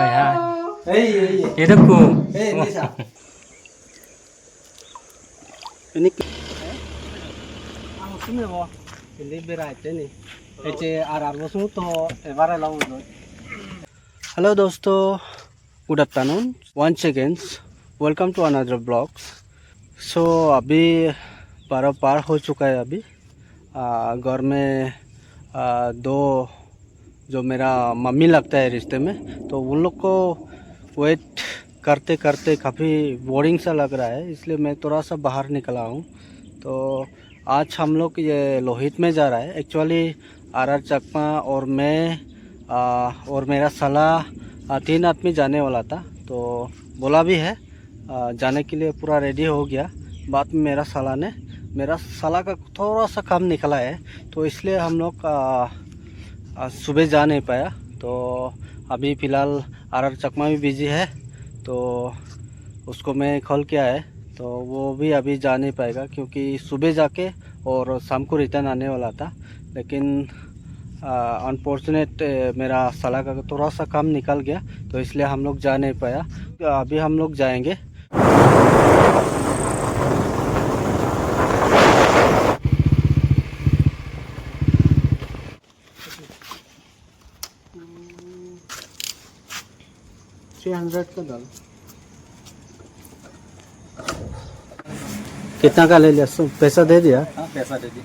Itu ku. Ini aku sini mau ini berat ini. Arab bosmu to ebar laung do. Hello दोस्तों, good afternoon. Once again, welcome to another vlog. So अभी 12 पार हो चुका है अभी घर में दो जो मेरा मम्मी लगता है रिश्ते में, तो उन लोग को वेट करते करते काफ़ी बोरिंग सा लग रहा है, इसलिए मैं थोड़ा सा बाहर निकला हूँ। तो आज हम लोग ये लोहित में जा रहा है। एक्चुअली आर चकमा और मैं और मेरा साला 3 आदमी जाने वाला था, तो बोला भी है जाने के लिए पूरा रेडी हो गया। बाद में मेरा साला का थोड़ा सा काम निकला है, तो इसलिए हम लोग सुबह जा नहीं पाया। तो अभी फ़िलहाल आर चकमा भी बिजी है, तो उसको मैं कॉल किया है, तो वो भी अभी जा नहीं पाएगा क्योंकि सुबह जाके और शाम को रिटर्न आने वाला था। लेकिन अनफॉर्चुनेट मेरा साला का थोड़ा सा काम निकल गया, तो इसलिए हम लोग जा नहीं पाया। अभी हम लोग जाएंगे। का डाल कितना का ले लिया? पैसा दे दिया? हाँ, पैसा दे दी।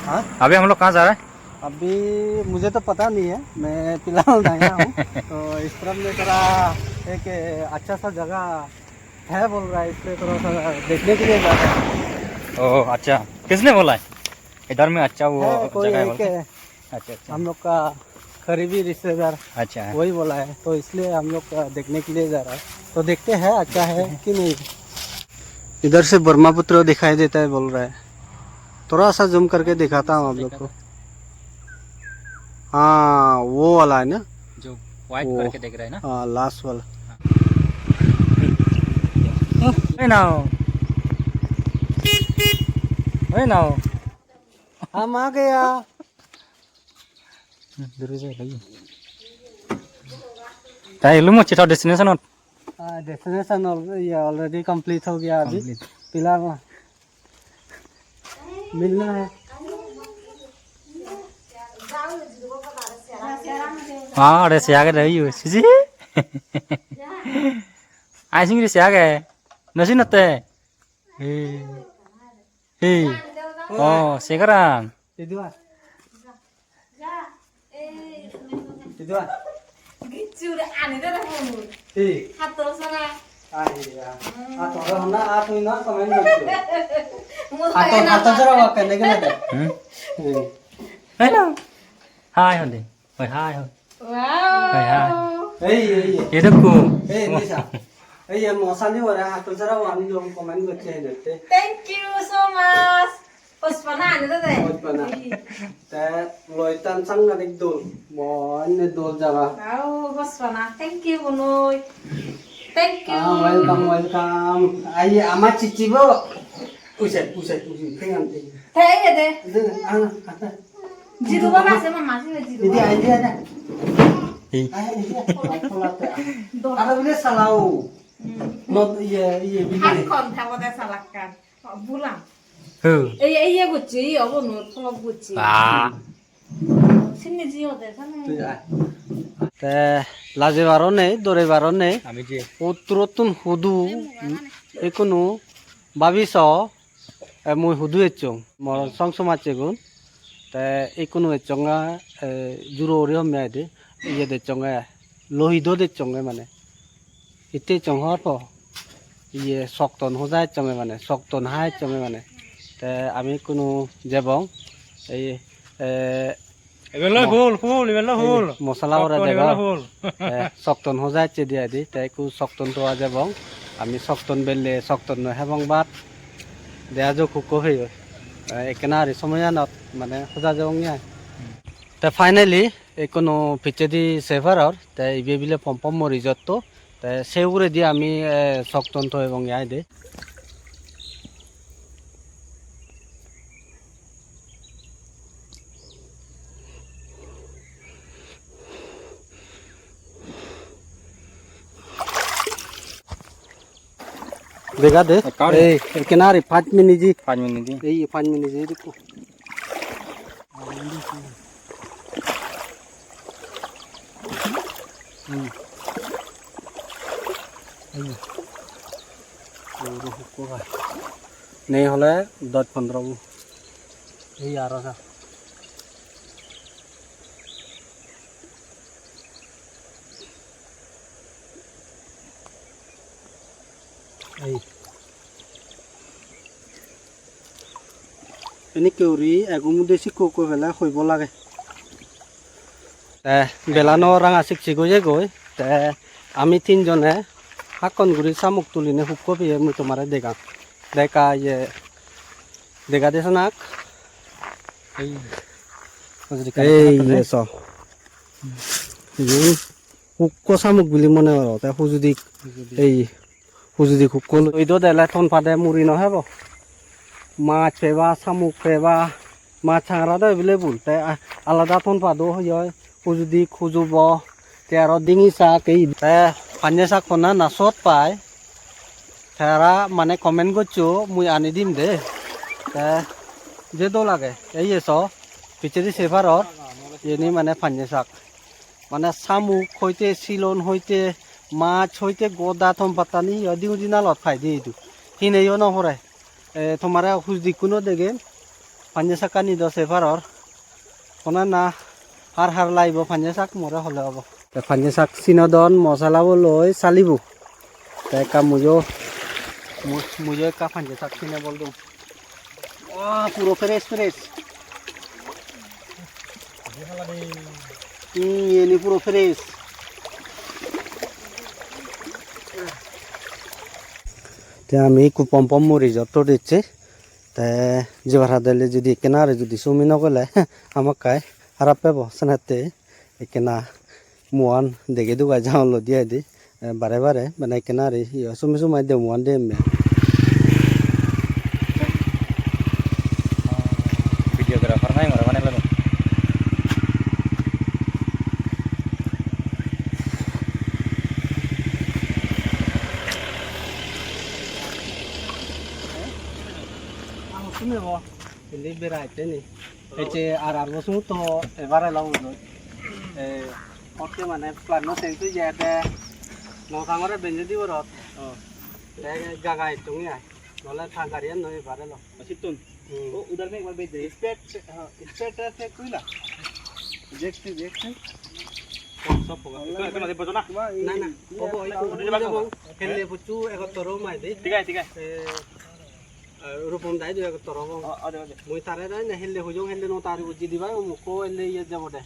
हाँ, अभी हम लोग कहाँ जा रहे हैं? अभी मुझे तो पता नहीं है, मैं फिलहाल नया हूँ। तो इस तरफ में थोड़ा एक अच्छा सा जगह है बोल रहा है, इसलिए थोड़ा सा देखने के लिए जा रहा है। ओह अच्छा, किसने बोला है इधर में अच्छा वो कोई जगह है एक बोल के? अच्छा हम लोग का करीबी रिश्तेदार अच्छा है। वही बोला है, तो इसलिए हम लोग देखने के लिए जा रहा है। तो देखते हैं अच्छा है कि नहीं। इधर से ब्रह्मपुत्र दिखाई देता है बोल रहा है, थोड़ा सा जूम करके दिखाता हूँ आप लोग को। हाँ वो वाला है ना, जो व्हाइट करके देख रहे हैं ना। हाँ लास्ट वाला। हम आ गया। डेस्टिनेशन डेस्टिनेशन ये ऑलरेडी कंप्लीट हो गया। अभी फिलहाल मिलना है। हाँ अरे से आगे रही हो सीजी आई सिंग रे से आगे नसी नते हे ओ सेकरान इधर Gicur ane dah dah pun. ठीक Hatul sana. आइया तो हम ना आप ही ना कमेंट करते Mulai हाथ जरा वाक करने के लिए हेलो हाय होंदे ओए हाय हो Wow. ये तो को निशा ये मौसा नहीं हो रहा है। हाथ जरा वानी जो कमेंट करते हैं देते Thank you so much. Puspana ane dah deh. Puspana. ते लोइतान संग एक दोल मोन दोल जावा। Wow, Puspana. Thank you Bunoy. Thank you. Welcome. आइए आमा चिचिबो उसे फिंगम थे Teh ya deh. Jidu bapa sih mama sih jidu. दीदी आइए आजा ada boleh salau not ये Kan kontak pada salahkan. Bulan. हु Iya guci, apa nur kalau guci. आ Sini jiyo deh sana. ते लाजे बारो नहीं दोरे बारो नहीं আমি যে उतरोतुन हुदू एकोनो 2200 मुई हुदू एचों मोर संग समाचे गुन ते एकोनो एचोंगा जुरो ओरियम में दे ये दे चोंगा लोहिदो दे चोंगे माने इते चोंगा तो ये सकतन हो जाए चोंगे माने सकतन हाय चोंगे माने ते आमी कोनो जेबं এবেলা ফুল এবেলা ফুল মশলা ওরা দেবা সকতন हो जाए चे दिया दी ते को सकतन तो आ जेबं आमी सकतन बेले सकतन न हेबं बात देया जो कुको होयो एकनारि समयानत माने होजा जंगिया ते फाइनली एकोनो पिचेदी सेभार और ते इबे बिले पम्पम रिजोर्ट तो ते सेउरे दी आमी सकतन तो एबं याय दे देखा दे किनारे 5 मिनट जी 5 मिनट दी ये 5 मिनट जी देखो नहीं हले 10-15 यही आ रहा था ini keuri aku mude sikoko vela khoibo lage te belano orang asik sigo je goi te ami tinjone hakon guri samuk tuline hukko biye mu tomare deka ye deka desanak ei so ini hukko samuk bili mone oro te hujudi ei hujudi hukko ido dela ton pade muri no hebo মাছ পেবা শামুক পেবা মাছ চাংরাদা available তাই আলাদা থন পাদো হয় যদি খুঁজব তে আর ডিঙি শাক এই পানীয় শাক খনা নাচত পায় তারা মানে কমেন্ট করছো মুই আনি দিম দে যেদো লাগে এই এস পিচেরি সেভারর এনি মানে পানীয় শাক মানে শামুক হইতে সিলন হইতে মাছ হইতে গদা থম পাতানি দিও দিনালত খাই দিয়ে এইটো সিনেও নপৰে তোমারা হুজদি কোনো দেগে পাঞ্জা শাকা নিদ সেফারর কোনা না হার হার লাইব পাঞ্জা শাক মরে হলে হব পাঞ্জা শাক চিনদন মশলাবো লই চালিব তাই কা মুজো কা পাঞ্জা শাক চিনে বল দিম পুরো ফ্রেশ ফ্রেশ এনি পুরো ফ্রেশ আমি কুপম পম রিজর্ট দিচ্ছে তাই যেবার হাতে যদি কেনারে যদি সুমি নগলে আমাক কাই খারাপ পাব সানাতে কেনা মুয়ান দেখে দুগা যাও দিয়ে দি বারে বারে মানে কেনারে সুমি সুমাই দে মুয়ান দে ভিডিওগ্রাফার নাই মরা মানে লাগো শুনে বলি বেড়াইতে নি এতে আর বছর তো এবারে লাউ ওকে মানে প্ল্যান সেন্সু যেতে নথাঙরে বেঞ্জে দিব রত জায়গায় তুমি আয় নলে থাকারিয়ান নয় এবারে লো सितुन ओ उधर में एक बार भेज दे स्पेट से कोईला देख सब होगा इसको मत बचो ना না না ওবো খেলে পুচু এক তরো মাই দে ठीक है রূপম দাই দুই এক তরো মই তারে দাই না হেলে হজং হেলে ন তারি বুজি দিবা মুকো হেলে ইয়ে যাব দে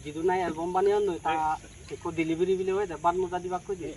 জিদু নাই অ্যালবাম বানিয়া নয় তা একো ডেলিভারি বিলে হয় দে বাদ মজা দিবা কই দে